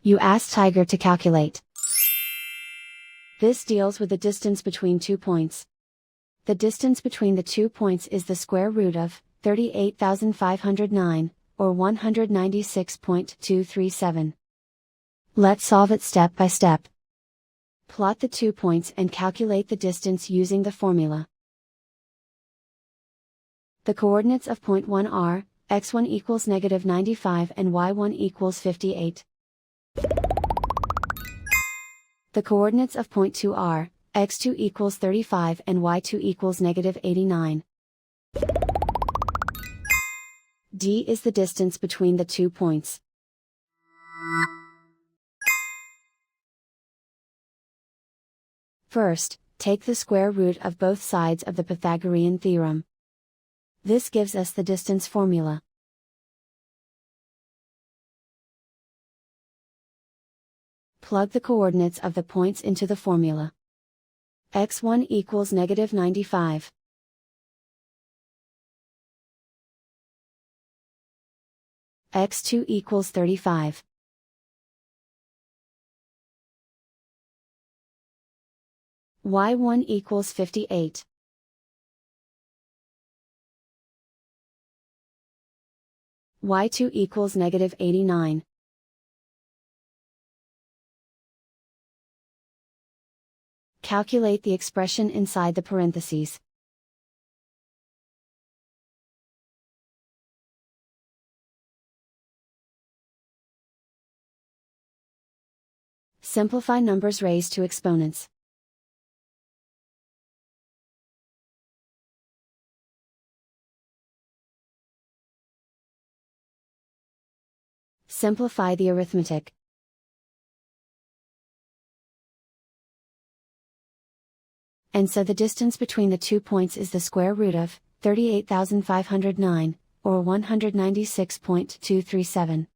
You ask Tiger to calculate. This deals with the distance between 2 points. The distance between the 2 points is the square root of 38,509, or 196.237. Let's solve it step by step. Plot the 2 points and calculate the distance using the formula. The coordinates of point 1 are, x1 equals -95 and y1 equals 58. The coordinates of point 2 are, x2 equals 35 and y2 equals -89. D is the distance between the 2 points. First, take the square root of both sides of the Pythagorean theorem. This gives us the distance formula. Plug the coordinates of the points into the formula. x1 equals -95. x2 equals 35. y1 equals 58. y2 equals -89. Calculate the expression inside the parentheses. Simplify numbers raised to exponents. Simplify the arithmetic. And so the distance between the 2 points is the square root of 38,509, or 196.237.